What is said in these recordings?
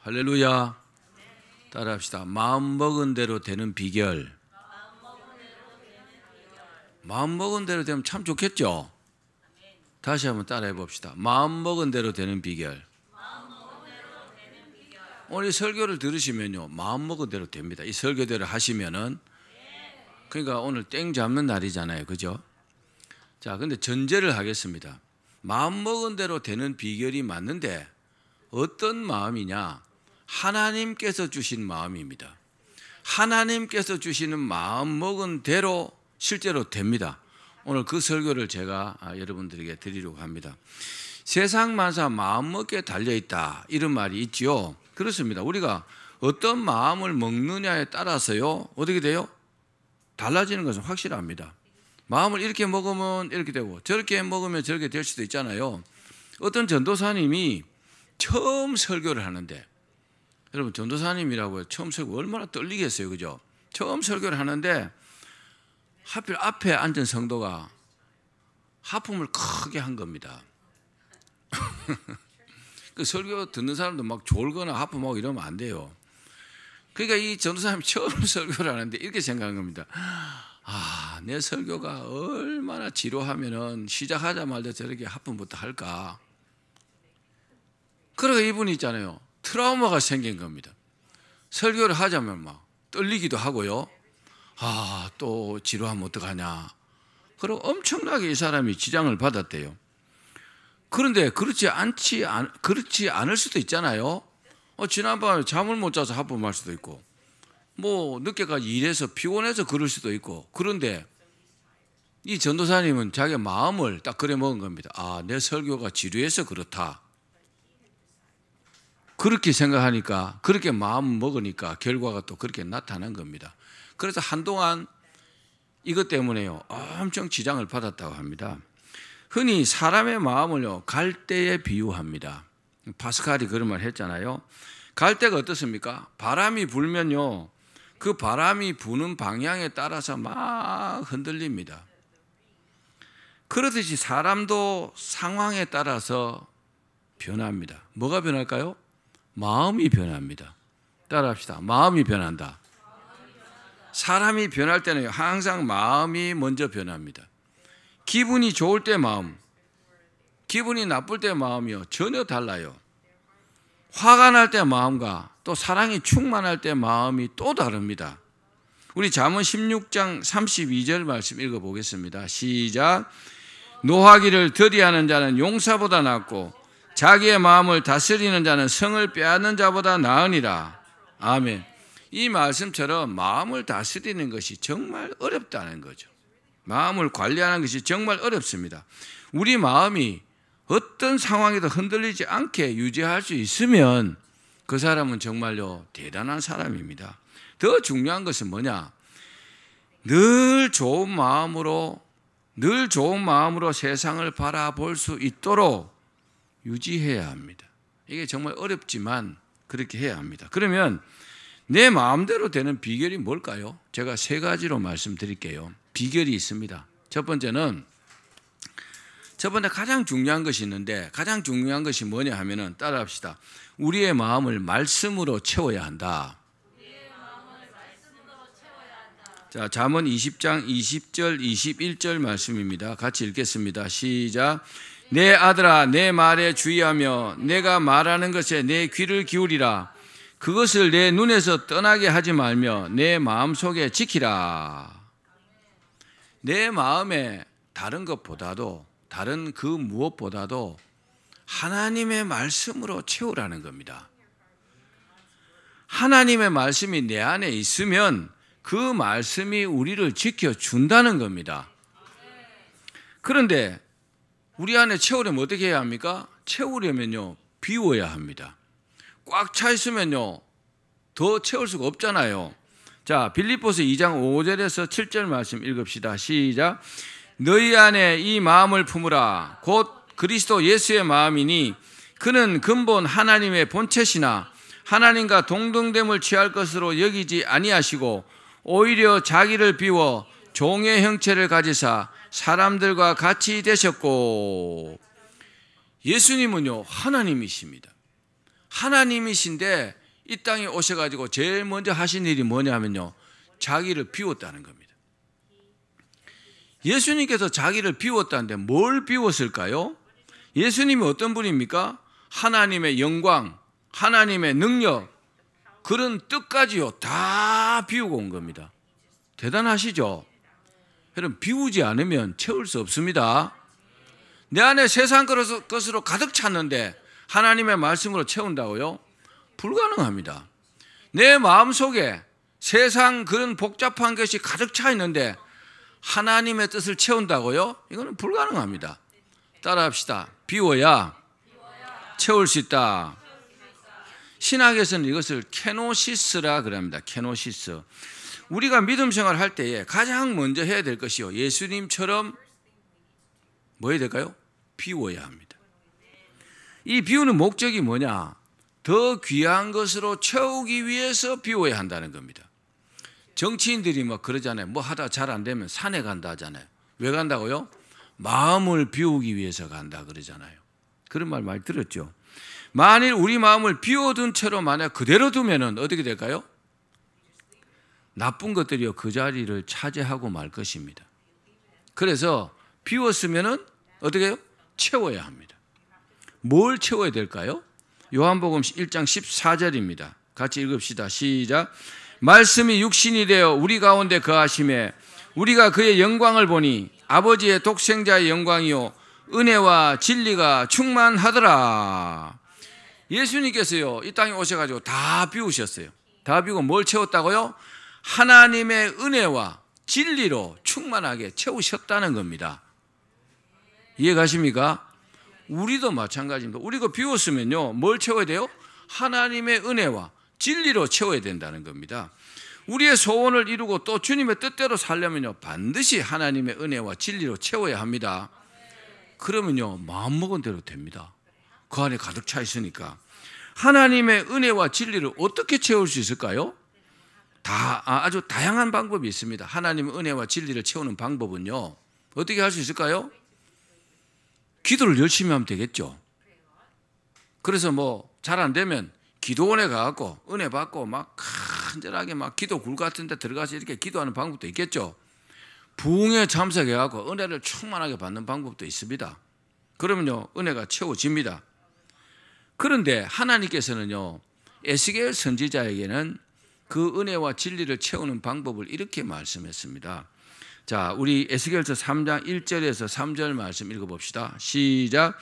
할렐루야. 따라합시다. 마음 먹은 대로 되는 비결. 마음 먹은 대로 되면 참 좋겠죠? 다시 한번 따라해 봅시다. 마음 먹은 대로 되는 비결. 오늘 이 설교를 들으시면요, 마음 먹은 대로 됩니다. 이 설교대로 하시면은, 그러니까 오늘 땡 잡는 날이잖아요, 그죠? 자, 근데 전제를 하겠습니다. 마음 먹은 대로 되는 비결이 맞는데 어떤 마음이냐? 하나님께서 주신 마음입니다. 하나님께서 주시는 마음 먹은 대로 실제로 됩니다. 오늘 그 설교를 제가 여러분들에게 드리려고 합니다. 세상 만사 마음 먹기에 달려있다, 이런 말이 있지요. 그렇습니다. 우리가 어떤 마음을 먹느냐에 따라서요, 어떻게 돼요? 달라지는 것은 확실합니다. 마음을 이렇게 먹으면 이렇게 되고 저렇게 먹으면 저렇게 될 수도 있잖아요. 어떤 전도사님이 처음 설교를 하는데, 여러분 전도사님이라고 처음 설교 얼마나 떨리겠어요, 그죠? 처음 설교를 하는데 하필 앞에 앉은 성도가 하품을 크게 한 겁니다. 그 설교 듣는 사람도 막 졸거나 하품하고 이러면 안 돼요. 그러니까 이 전도사님이 처음 설교를 하는데 이렇게 생각한 겁니다. 내 설교가 얼마나 지루하면은 시작하자마자 저렇게 하품부터 할까. 그러니까 이분이 있잖아요, 트라우마가 생긴 겁니다. 설교를 하자면 막 떨리기도 하고요. 또 지루하면 어떡하냐. 그리고 엄청나게 이 사람이 지장을 받았대요. 그런데 그렇지 않을 수도 있잖아요. 지난밤에 잠을 못 자서 하품할 수도 있고, 뭐 늦게까지 일해서 피곤해서 그럴 수도 있고. 그런데 이 전도사님은 자기 마음을 딱 그래 먹은 겁니다. 내 설교가 지루해서 그렇다. 그렇게 생각하니까, 그렇게 마음 먹으니까 결과가 또 그렇게 나타난 겁니다. 그래서 한동안 이것 때문에요, 엄청 지장을 받았다고 합니다. 흔히 사람의 마음을요, 갈대에 비유합니다. 파스칼이 그런 말 했잖아요. 갈대가 어떻습니까? 바람이 불면요, 그 바람이 부는 방향에 따라서 막 흔들립니다. 그렇듯이 사람도 상황에 따라서 변합니다. 뭐가 변할까요? 마음이 변합니다. 따라합시다. 마음이 변한다. 사람이 변할 때는 항상 마음이 먼저 변합니다. 기분이 좋을 때 마음, 기분이 나쁠 때 마음이요, 전혀 달라요. 화가 날 때 마음과 또 사랑이 충만할 때 마음이 또 다릅니다. 우리 잠언 16장 32절 말씀 읽어보겠습니다. 시작. 노하기를 더디하는 자는 용사보다 낫고 자기의 마음을 다스리는 자는 성을 빼앗는 자보다 나으니라. 아멘. 이 말씀처럼 마음을 다스리는 것이 정말 어렵다는 거죠. 마음을 관리하는 것이 정말 어렵습니다. 우리 마음이 어떤 상황에도 흔들리지 않게 유지할 수 있으면 그 사람은 정말로 대단한 사람입니다. 더 중요한 것은 뭐냐? 늘 좋은 마음으로 세상을 바라볼 수 있도록 유지해야 합니다. 이게 정말 어렵지만 그렇게 해야 합니다. 그러면 내 마음대로 되는 비결이 뭘까요? 제가 세 가지로 말씀드릴게요. 비결이 있습니다. 첫 번째 가장 중요한 것이 있는데, 가장 중요한 것이 뭐냐 하면은, 따라합시다. 우리의 마음을 말씀으로 채워야 한다. 자, 잠언 20장 20절 21절 말씀입니다. 같이 읽겠습니다. 시작. 내 아들아, 내 말에 주의하며 내가 말하는 것에 내 귀를 기울이라. 그것을 내 눈에서 떠나게 하지 말며 내 마음속에 지키라. 내 마음에 다른 것보다도, 다른 그 무엇보다도 하나님의 말씀으로 채우라는 겁니다. 하나님의 말씀이 내 안에 있으면 그 말씀이 우리를 지켜준다는 겁니다. 그런데 우리 안에 채우려면 어떻게 해야 합니까? 채우려면요, 비워야 합니다. 꽉 차 있으면요, 더 채울 수가 없잖아요. 자, 빌립보서 2장 5절에서 7절 말씀 읽읍시다. 시작. 너희 안에 이 마음을 품으라. 곧 그리스도 예수의 마음이니 그는 근본 하나님의 본체시나 하나님과 동등됨을 취할 것으로 여기지 아니하시고 오히려 자기를 비워 종의 형체를 가지사 사람들과 같이 되셨고. 예수님은요, 하나님이십니다. 하나님이신데 이 땅에 오셔가지고 제일 먼저 하신 일이 뭐냐 하면요, 자기를 비웠다는 겁니다. 예수님께서 자기를 비웠다는데 뭘 비웠을까요? 예수님이 어떤 분입니까? 하나님의 영광, 하나님의 능력, 그런 뜻까지요 다 비우고 온 겁니다. 대단하시죠? 여러분, 비우지 않으면 채울 수 없습니다. 내 안에 세상 것으로 가득 찼는데 하나님의 말씀으로 채운다고요? 불가능합니다. 내 마음속에 세상 그런 복잡한 것이 가득 차 있는데 하나님의 뜻을 채운다고요? 이거는 불가능합니다. 따라합시다. 비워야 채울 수 있다. 신학에서는 이것을 케노시스라 그럽니다. 케노시스. 우리가 믿음 생활을 할 때에 가장 먼저 해야 될 것이요, 예수님처럼 뭐 해야 될까요? 비워야 합니다. 이 비우는 목적이 뭐냐? 더 귀한 것으로 채우기 위해서 비워야 한다는 겁니다. 정치인들이 막 그러잖아요. 뭐 하다 잘 안 되면 산에 간다 하잖아요. 왜 간다고요? 마음을 비우기 위해서 간다 그러잖아요. 그런 말 많이 들었죠. 만일 우리 마음을 비워둔 채로 만약 그대로 두면은 어떻게 될까요? 나쁜 것들이요 그 자리를 차지하고 말 것입니다. 그래서 비웠으면은 어떻게 해요? 채워야 합니다. 뭘 채워야 될까요? 요한복음 1장 14절입니다. 같이 읽읍시다. 시작. 말씀이 육신이 되어 우리 가운데 거하심에 우리가 그의 영광을 보니 아버지의 독생자의 영광이요 은혜와 진리가 충만하더라. 예수님께서요 이 땅에 오셔가지고 다 비우셨어요. 다 비우고 뭘 채웠다고요? 하나님의 은혜와 진리로 충만하게 채우셨다는 겁니다. 이해가십니까? 우리도 마찬가지입니다. 우리가 비웠으면요 뭘 채워야 돼요? 하나님의 은혜와 진리로 채워야 된다는 겁니다. 우리의 소원을 이루고 또 주님의 뜻대로 살려면요 반드시 하나님의 은혜와 진리로 채워야 합니다. 그러면요 마음먹은 대로 됩니다. 그 안에 가득 차 있으니까. 하나님의 은혜와 진리를 어떻게 채울 수 있을까요? 아주 다양한 방법이 있습니다. 하나님의 은혜와 진리를 채우는 방법은요 어떻게 할 수 있을까요? 기도를 열심히 하면 되겠죠. 그래서 뭐 잘 안 되면 기도원에 가갖고 은혜 받고 막 간절하게 막 기도 굴 같은 데 들어가서 이렇게 기도하는 방법도 있겠죠. 부흥에 참석해갖고 은혜를 충만하게 받는 방법도 있습니다. 그러면요 은혜가 채워집니다. 그런데 하나님께서는요 에스겔 선지자에게는 그 은혜와 진리를 채우는 방법을 이렇게 말씀했습니다. 자, 우리 에스겔서 3장 1절에서 3절 말씀 읽어봅시다. 시작.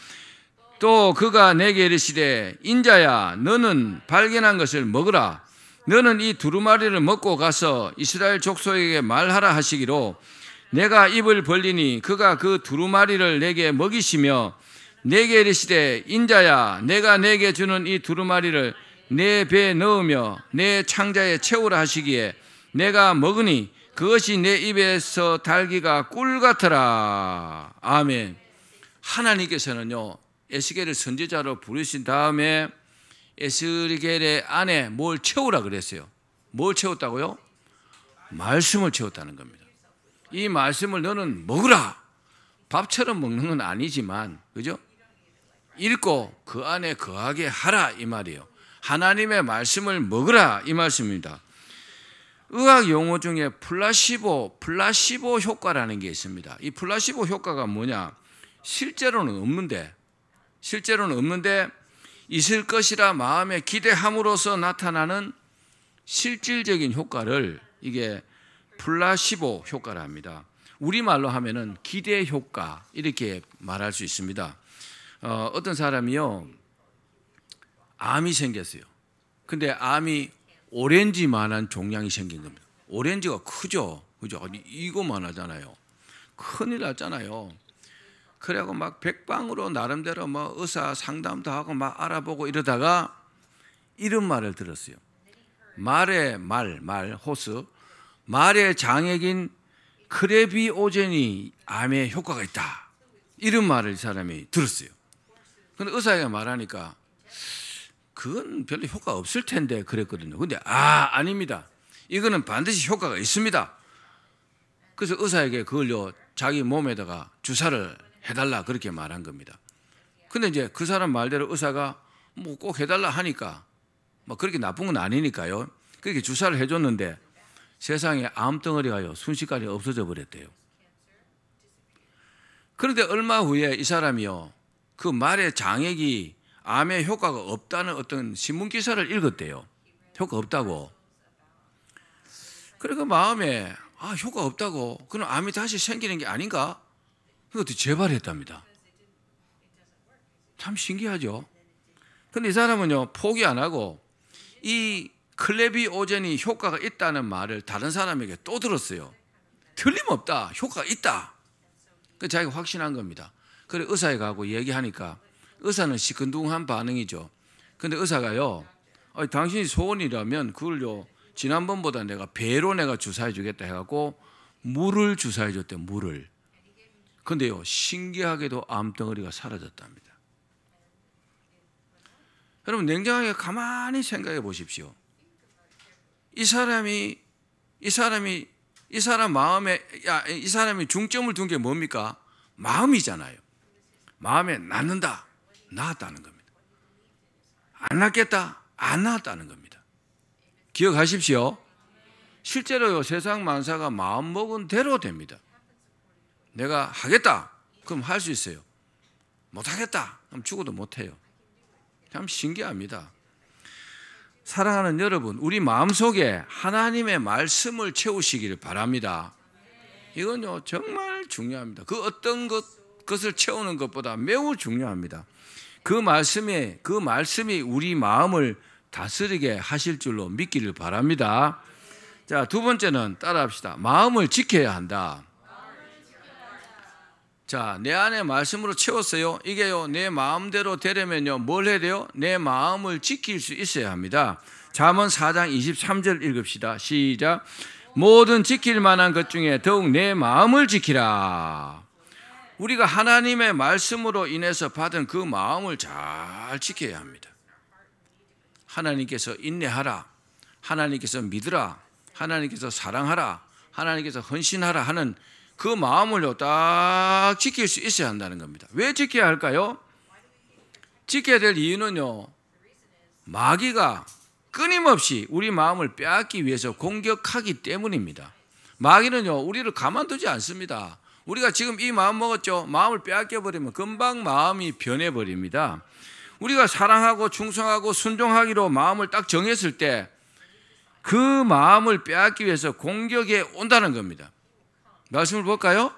또 그가 내게 이르시되 인자야 너는 발견한 것을 먹으라. 너는 이 두루마리를 먹고 가서 이스라엘 족속에게 말하라 하시기로 내가 입을 벌리니 그가 그 두루마리를 내게 먹이시며 내게 이르시되 인자야 내가 내게 주는 이 두루마리를 내 배에 넣으며 내 창자에 채우라 하시기에 내가 먹으니 그것이 내 입에서 달기가 꿀 같더라. 아멘. 하나님께서는요 에스겔을 선지자로 부르신 다음에 에스겔의 안에 뭘 채우라 그랬어요. 뭘 채웠다고요? 말씀을 채웠다는 겁니다. 이 말씀을 너는 먹으라. 밥처럼 먹는 건 아니지만 그죠? 읽고 그 안에 거하게 하라 이 말이에요. 하나님의 말씀을 먹으라 이 말씀입니다. 의학 용어 중에 플라시보 효과라는 게 있습니다. 이 플라시보 효과가 뭐냐? 실제로는 없는데 있을 것이라 마음에 기대함으로써 나타나는 실질적인 효과를 이게 플라시보 효과라 합니다. 우리말로 하면은 기대 효과 이렇게 말할 수 있습니다. 어떤 사람이요 암이 생겼어요. 근데 암이 오렌지만한 종양이 생긴 겁니다. 오렌지가 크죠, 그죠? 이거만 하잖아요. 큰일 났잖아요. 그래갖고 막 백방으로 나름대로 뭐 의사 상담도 하고 막 알아보고 이러다가 이런 말을 들었어요. 말의 호스, 말의 장액인 크레비오젠이 암에 효과가 있다. 이런 말을 이 사람이 들었어요. 근데 의사가 말하니까 그건 별로 효과 없을 텐데 그랬거든요. 근데 아닙니다. 이거는 반드시 효과가 있습니다. 그래서 의사에게 그걸요 자기 몸에다가 주사를 해달라 그렇게 말한 겁니다. 근데 이제 그 사람 말대로 의사가 뭐 꼭 해달라 하니까 뭐 그렇게 나쁜 건 아니니까요. 그렇게 주사를 해줬는데 세상에 암덩어리가요 순식간에 없어져 버렸대요. 그런데 얼마 후에 이 사람이요 그 말의 장액이 암에 효과가 없다는 어떤 신문 기사를 읽었대요. 효과 없다고. 그러니까 마음에 효과 없다고 그럼 암이 다시 생기는 게 아닌가? 그것도 재발했답니다. 참 신기하죠. 근데 이 사람은요 포기 안 하고 이 클레비오젠이 효과가 있다는 말을 다른 사람에게 또 들었어요. 틀림없다. 효과가 있다. 그 자기가 확신한 겁니다. 그래 의사에 가고 얘기하니까 의사는 시큰둥한 반응이죠. 근데 의사가요 당신이 소원이라면 그걸요 지난번보다 내가 배로 내가 주사해 주겠다 해갖고 물을 주사해 줬대요. 물을. 근데요 신기하게도 암덩어리가 사라졌답니다. 여러분 냉정하게 가만히 생각해 보십시오. 이 사람 마음에 이 사람이 중점을 둔 게 뭡니까? 마음이잖아요. 마음에 낫는다, 나았다는 겁니다. 안 낫겠다, 안 나았다는 겁니다. 기억하십시오. 실제로요 세상 만사가 마음 먹은 대로 됩니다. 내가 하겠다, 그럼 할 수 있어요. 못하겠다, 그럼 죽어도 못해요. 참 신기합니다. 사랑하는 여러분, 우리 마음속에 하나님의 말씀을 채우시기를 바랍니다. 이건요 정말 중요합니다. 그 어떤 것을 채우는 것보다 매우 중요합니다. 그 말씀이 우리 마음을 다스리게 하실 줄로 믿기를 바랍니다. 자, 두 번째는 따라합시다. 마음을 지켜야 한다. 자, 내 안에 말씀으로 채웠어요. 이게요 내 마음대로 되려면요 뭘 해야 돼요? 내 마음을 지킬 수 있어야 합니다. 잠언 4장 23절 읽읍시다. 시작. 모든 지킬 만한 것 중에 더욱 내 마음을 지키라. 우리가 하나님의 말씀으로 인해서 받은 그 마음을 잘 지켜야 합니다. 하나님께서 인내하라, 하나님께서 믿으라, 하나님께서 사랑하라, 하나님께서 헌신하라 하는 그 마음을요 딱 지킬 수 있어야 한다는 겁니다. 왜 지켜야 할까요? 지켜야 될 이유는요 마귀가 끊임없이 우리 마음을 빼앗기 위해서 공격하기 때문입니다. 마귀는요 우리를 가만두지 않습니다. 우리가 지금 이 마음 먹었죠? 마음을 빼앗겨 버리면 금방 마음이 변해버립니다. 우리가 사랑하고 충성하고 순종하기로 마음을 딱 정했을 때 그 마음을 빼앗기 위해서 공격에 온다는 겁니다. 말씀을 볼까요?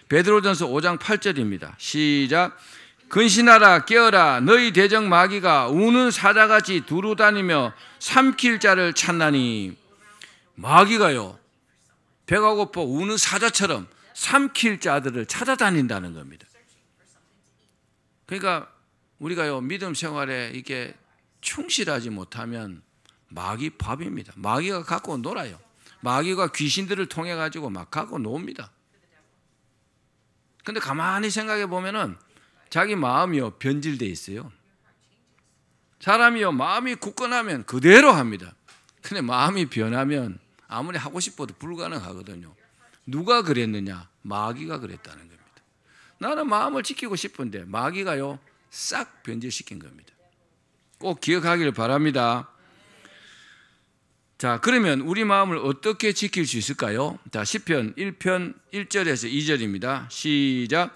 베드로전서 5장 8절입니다. 시작. 근신하라 깨어라 너희 대적 마귀가 우는 사자같이 두루 다니며 삼킬 자를 찾나니. 마귀가요 배가 고파 우는 사자처럼 삼킬 자들을 찾아다닌다는 겁니다. 그러니까 우리가요 믿음 생활에 이게 충실하지 못하면 마귀 밥입니다. 마귀가 갖고 놀아요. 마귀가 귀신들을 통해 가지고 막 갖고 놉니다. 근데 가만히 생각해 보면은 자기 마음이요 변질돼 있어요. 사람이요 마음이 굳건하면 그대로 합니다. 근데 마음이 변하면 아무리 하고 싶어도 불가능하거든요. 누가 그랬느냐? 마귀가 그랬다는 겁니다. 나는 마음을 지키고 싶은데 마귀가요 싹 변질시킨 겁니다. 꼭 기억하기를 바랍니다. 자, 그러면 우리 마음을 어떻게 지킬 수 있을까요? 자, 시편 1편 1절에서 2절입니다. 시작.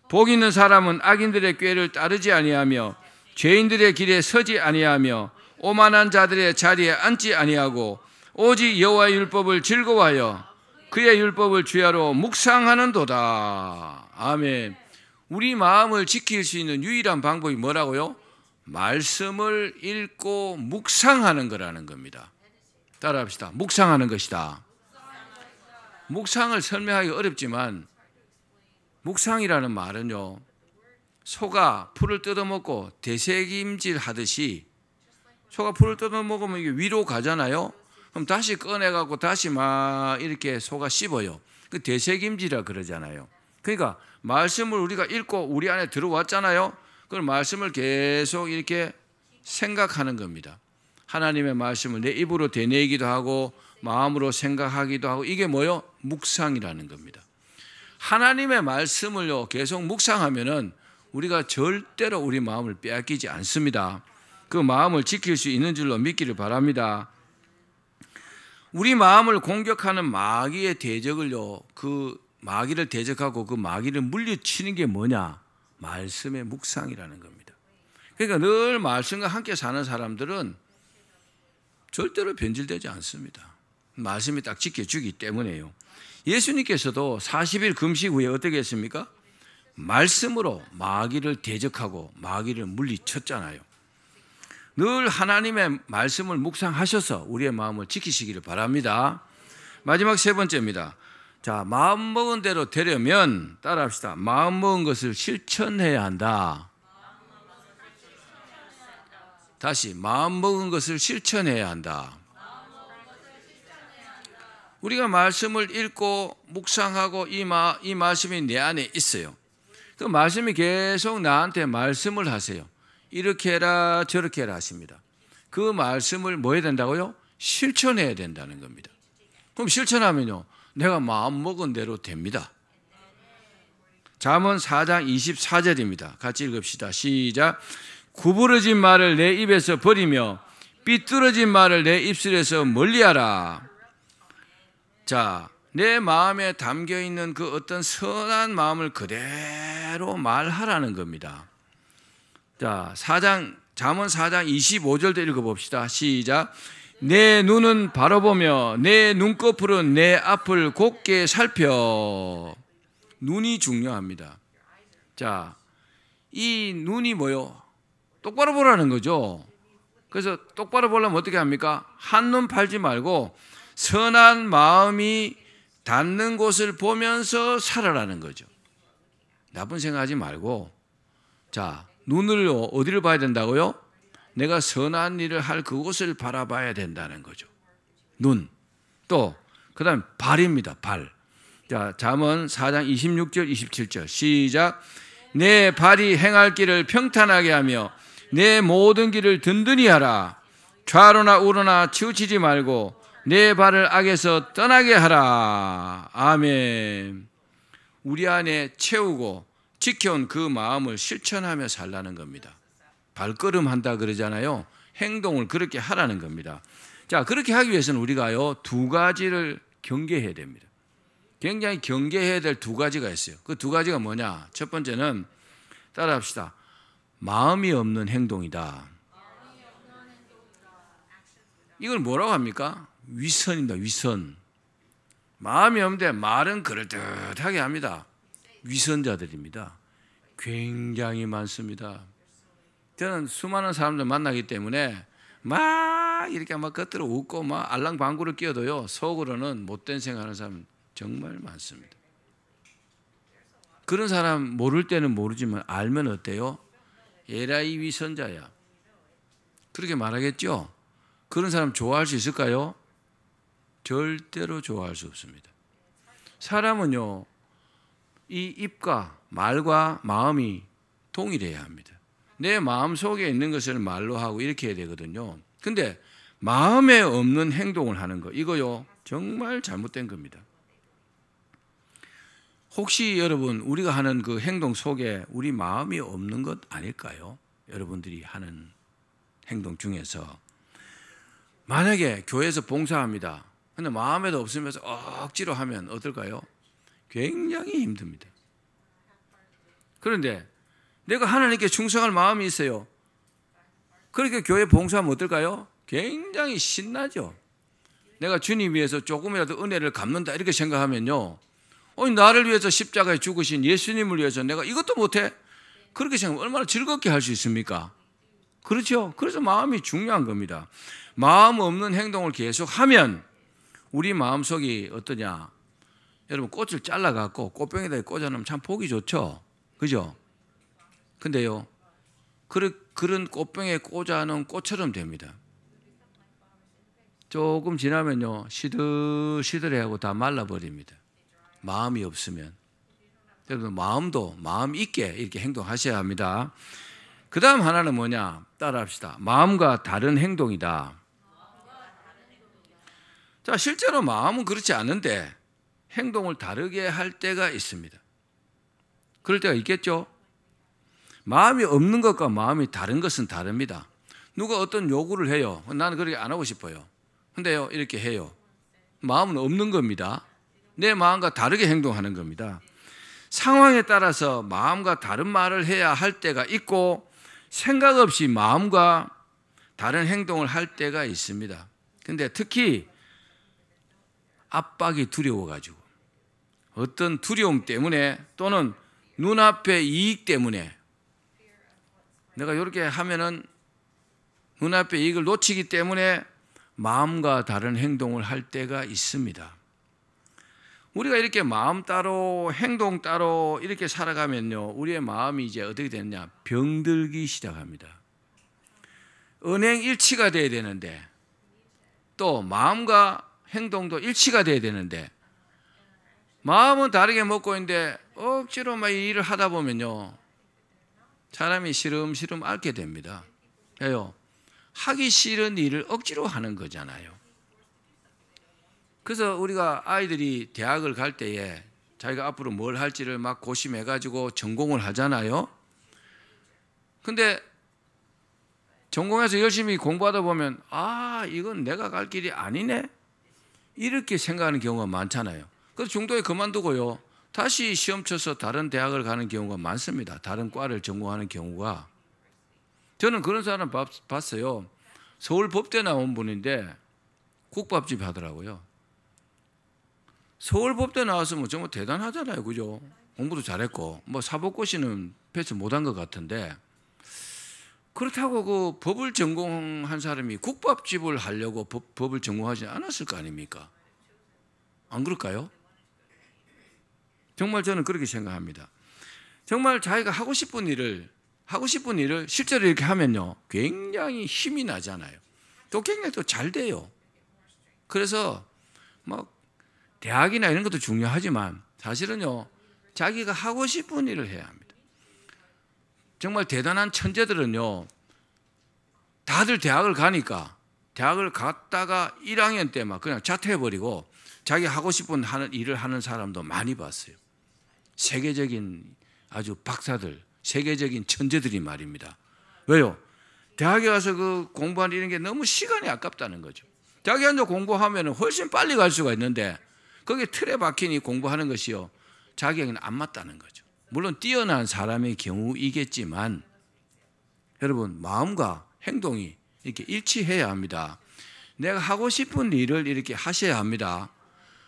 복 있는 사람은 악인들의 꾀를 따르지 아니하며 죄인들의 길에 서지 아니하며 오만한 자들의 자리에 앉지 아니하고 오직 여호와의 율법을 즐거워하여 그의 율법을 주야로 묵상하는도다. 아멘. 우리 마음을 지킬 수 있는 유일한 방법이 뭐라고요? 말씀을 읽고 묵상하는 거라는 겁니다. 따라합시다. 묵상하는 것이다. 묵상을 설명하기 어렵지만 묵상이라는 말은요 소가 풀을 뜯어먹고 되새김질 하듯이 소가 풀을 뜯어먹으면 이게 위로 가잖아요. 그럼 다시 꺼내갖고 다시 막 이렇게 소가 씹어요. 그 되새김질이라 그러잖아요. 그러니까 말씀을 우리가 읽고 우리 안에 들어왔잖아요. 그럼 말씀을 계속 이렇게 생각하는 겁니다. 하나님의 말씀을 내 입으로 되뇌기도 하고 마음으로 생각하기도 하고 이게 뭐요? 묵상이라는 겁니다. 하나님의 말씀을요 계속 묵상하면은 우리가 절대로 우리 마음을 빼앗기지 않습니다. 그 마음을 지킬 수 있는 줄로 믿기를 바랍니다. 우리 마음을 공격하는 마귀의 대적을요, 그 마귀를 대적하고 그 마귀를 물리치는 게 뭐냐? 말씀의 묵상이라는 겁니다. 그러니까 늘 말씀과 함께 사는 사람들은 절대로 변질되지 않습니다. 말씀이 딱 지켜주기 때문에요. 예수님께서도 40일 금식 후에 어떻게 했습니까? 말씀으로 마귀를 대적하고 마귀를 물리쳤잖아요. 늘 하나님의 말씀을 묵상하셔서 우리의 마음을 지키시기를 바랍니다. 마지막 세 번째입니다. 자, 마음 먹은 대로 되려면 따라합시다. 마음 먹은 것을 실천해야 한다. 다시 마음 먹은 것을 실천해야 한다. 우리가 말씀을 읽고 묵상하고 이 말씀이 내 안에 있어요. 그 말씀이 계속 나한테 말씀을 하세요. 이렇게 해라 저렇게 해라 하십니다. 그 말씀을 뭐 해야 된다고요? 실천해야 된다는 겁니다. 그럼 실천하면요, 내가 마음 먹은 대로 됩니다. 잠언 4장 24절입니다. 같이 읽읍시다. 시작. 구부러진 말을 내 입에서 버리며 삐뚤어진 말을 내 입술에서 멀리하라. 자, 내 마음에 담겨있는 그 어떤 선한 마음을 그대로 말하라는 겁니다. 자, 잠언 4장 25절도 읽어봅시다. 시작. 내 눈은 바라보며 내 눈꺼풀은 내 앞을 곱게 살펴. 눈이 중요합니다. 자, 이 눈이 뭐요? 똑바로 보라는 거죠. 그래서 똑바로 보려면 어떻게 합니까? 한눈 팔지 말고 선한 마음이 닿는 곳을 보면서 살아라는 거죠. 나쁜 생각하지 말고, 자, 눈을 어디를 봐야 된다고요? 내가 선한 일을 할 그곳을 바라봐야 된다는 거죠. 눈. 또 그다음 발입니다. 발. 자, 잠언 4장 26절 27절 시작. 내 발이 행할 길을 평탄하게 하며 내 모든 길을 든든히 하라. 좌로나 우로나 치우치지 말고 내 발을 악에서 떠나게 하라. 아멘. 우리 안에 채우고 지켜온 그 마음을 실천하며 살라는 겁니다. 발걸음 한다 그러잖아요. 행동을 그렇게 하라는 겁니다. 자, 그렇게 하기 위해서는 우리가요, 두 가지를 경계해야 됩니다. 굉장히 경계해야 될 두 가지가 있어요. 그 두 가지가 뭐냐? 첫 번째는 따라합시다. 마음이 없는 행동이다. 이걸 뭐라고 합니까? 위선입니다. 위선. 마음이 없는데 말은 그럴듯하게 합니다. 위선자들입니다. 굉장히 많습니다. 저는 수많은 사람들 만나기 때문에 막 이렇게 막 겉으로 웃고 막 알랑방구를 끼어도요, 속으로는 못된 생각하는 사람 정말 많습니다. 그런 사람 모를 때는 모르지만 알면 어때요? 에라이 위선자야. 그렇게 말하겠죠? 그런 사람 좋아할 수 있을까요? 절대로 좋아할 수 없습니다. 사람은요, 이 입과 말과 마음이 동일해야 합니다. 내 마음 속에 있는 것을 말로 하고 이렇게 해야 되거든요. 근데 마음에 없는 행동을 하는 거, 이거요, 정말 잘못된 겁니다. 혹시 여러분, 우리가 하는 그 행동 속에 우리 마음이 없는 것 아닐까요? 여러분들이 하는 행동 중에서. 만약에 교회에서 봉사합니다. 근데 마음에도 없으면서 억지로 하면 어떨까요? 굉장히 힘듭니다. 그런데 내가 하나님께 충성할 마음이 있어요. 그렇게 교회 봉사하면 어떨까요? 굉장히 신나죠. 내가 주님 위해서 조금이라도 은혜를 갚는다 이렇게 생각하면요, 나를 위해서 십자가에 죽으신 예수님을 위해서 내가 이것도 못해? 그렇게 생각하면 얼마나 즐겁게 할 수 있습니까? 그렇죠? 그래서 마음이 중요한 겁니다. 마음 없는 행동을 계속하면 우리 마음속이 어떠냐? 여러분, 꽃을 잘라갖고 꽃병에다 꽂아놓으면 참 보기 좋죠? 그죠? 근데요, 그런 꽃병에 꽂아놓은 꽃처럼 됩니다. 조금 지나면요, 시들시들해하고 다 말라버립니다. 마음이 없으면. 여러분, 마음도 마음 있게 이렇게 행동하셔야 합니다. 그 다음 하나는 뭐냐? 따라합시다. 마음과 다른 행동이다. 자, 실제로 마음은 그렇지 않은데 행동을 다르게 할 때가 있습니다. 그럴 때가 있겠죠? 마음이 없는 것과 마음이 다른 것은 다릅니다. 누가 어떤 요구를 해요. 나는 그렇게 안 하고 싶어요. 근데요, 이렇게 해요. 마음은 없는 겁니다. 내 마음과 다르게 행동하는 겁니다. 상황에 따라서 마음과 다른 말을 해야 할 때가 있고 생각 없이 마음과 다른 행동을 할 때가 있습니다. 근데 특히 압박이 두려워가지고 어떤 두려움 때문에 또는 눈앞의 이익 때문에 내가 이렇게 하면은 눈앞의 이익을 놓치기 때문에 마음과 다른 행동을 할 때가 있습니다. 우리가 이렇게 마음 따로 행동 따로 이렇게 살아가면요, 우리의 마음이 이제 어떻게 되느냐, 병들기 시작합니다. 은행 일치가 돼야 되는데 또 마음과 행동도 일치가 돼야 되는데 마음은 다르게 먹고 있는데 억지로 막 일을 하다 보면요, 사람이 시름시름 앓게 됩니다. 왜요? 하기 싫은 일을 억지로 하는 거잖아요. 그래서 우리가 아이들이 대학을 갈 때에 자기가 앞으로 뭘 할지를 막 고심해가지고 전공을 하잖아요. 근데 전공해서 열심히 공부하다 보면 이건 내가 갈 길이 아니네, 이렇게 생각하는 경우가 많잖아요. 그래서 중도에 그만두고요, 다시 시험 쳐서 다른 대학을 가는 경우가 많습니다. 다른 과를 전공하는 경우가. 저는 그런 사람 봤어요. 서울 법대 나온 분인데 국밥집 하더라고요. 서울 법대 나왔으면 정말 대단하잖아요, 그죠? 공부도 잘했고 뭐 사법고시는 패스 못한 것 같은데, 그렇다고 그 법을 전공한 사람이 국밥집을 하려고 법을 전공하지 않았을 거 아닙니까? 안 그럴까요? 정말 저는 그렇게 생각합니다. 정말 자기가 하고 싶은 일을 실제로 이렇게 하면요, 굉장히 힘이 나잖아요. 또 굉장히 또 잘 돼요. 그래서 막 대학이나 이런 것도 중요하지만 사실은요, 자기가 하고 싶은 일을 해야 합니다. 정말 대단한 천재들은요, 다들 대학을 가니까 대학을 갔다가 1학년 때 막 그냥 자퇴해버리고 자기 하고 싶은 일을 하는 사람도 많이 봤어요. 세계적인 아주 박사들, 세계적인 천재들이 말입니다. 왜요? 대학에 가서 그 공부하는 이런 게 너무 시간이 아깝다는 거죠. 대학에 앉아 공부하면 훨씬 빨리 갈 수가 있는데 거기에 틀에 박히니 공부하는 것이요, 자기에게는 안 맞다는 거죠. 물론 뛰어난 사람의 경우이겠지만 여러분, 마음과 행동이 이렇게 일치해야 합니다. 내가 하고 싶은 일을 이렇게 하셔야 합니다.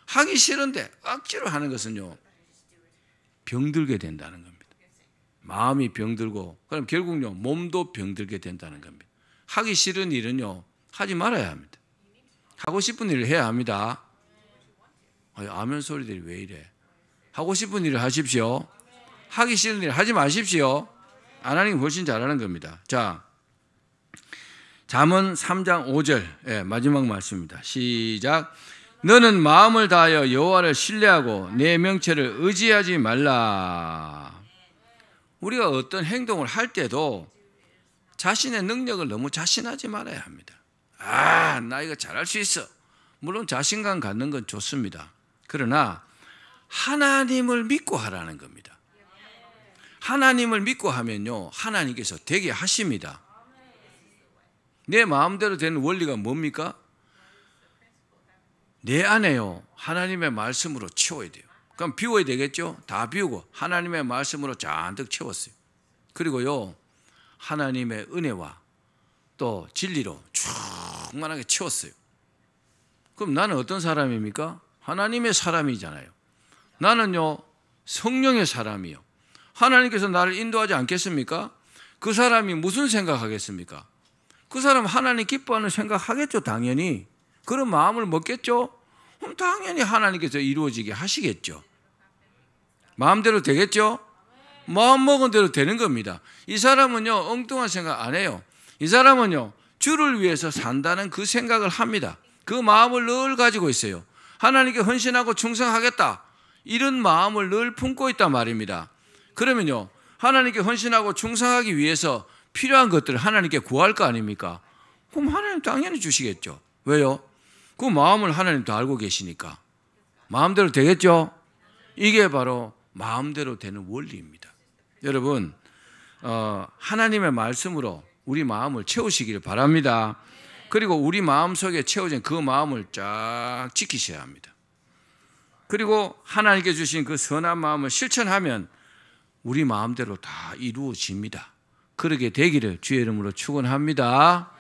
하기 싫은데 억지로 하는 것은요, 병들게 된다는 겁니다. 마음이 병들고 그럼 결국요, 몸도 병들게 된다는 겁니다. 하기 싫은 일은요, 하지 말아야 합니다. 하고 싶은 일을 해야 합니다. 아멘 소리들이 왜 이래? 하고 싶은 일을 하십시오. 하기 싫은 일을 하지 마십시오. 안 하는 게 훨씬 잘하는 겁니다. 자, 잠언 3장 5절 마지막 말씀입니다. 시작. 너는 마음을 다하여 여호와를 신뢰하고 내 명체를 의지하지 말라. 우리가 어떤 행동을 할 때도 자신의 능력을 너무 자신하지 말아야 합니다. 나 이거 잘할 수 있어. 물론 자신감 갖는 건 좋습니다. 그러나 하나님을 믿고 하라는 겁니다. 하나님을 믿고 하면요, 하나님께서 되게 하십니다. 내 마음대로 되는 원리가 뭡니까? 내 안에요, 하나님의 말씀으로 채워야 돼요. 그럼 비워야 되겠죠? 다 비우고 하나님의 말씀으로 잔뜩 채웠어요. 그리고요, 하나님의 은혜와 또 진리로 충만하게 채웠어요. 그럼 나는 어떤 사람입니까? 하나님의 사람이잖아요. 나는요, 성령의 사람이요. 하나님께서 나를 인도하지 않겠습니까? 그 사람이 무슨 생각하겠습니까? 그 사람 하나님 기뻐하는 생각하겠죠, 당연히. 그런 마음을 먹겠죠? 그럼 당연히 하나님께서 이루어지게 하시겠죠. 마음대로 되겠죠? 마음 먹은 대로 되는 겁니다. 이 사람은요, 엉뚱한 생각 안 해요. 이 사람은요, 주를 위해서 산다는 그 생각을 합니다. 그 마음을 늘 가지고 있어요. 하나님께 헌신하고 충성하겠다, 이런 마음을 늘 품고 있단 말입니다. 그러면요, 하나님께 헌신하고 충성하기 위해서 필요한 것들을 하나님께 구할 거 아닙니까? 그럼 하나님 당연히 주시겠죠. 왜요? 그 마음을 하나님도 알고 계시니까. 마음대로 되겠죠? 이게 바로 마음대로 되는 원리입니다. 여러분, 하나님의 말씀으로 우리 마음을 채우시기를 바랍니다. 그리고 우리 마음속에 채워진 그 마음을 쫙 지키셔야 합니다. 그리고 하나님께 주신 그 선한 마음을 실천하면 우리 마음대로 다 이루어집니다. 그러게 되기를 주의 이름으로 축원합니다.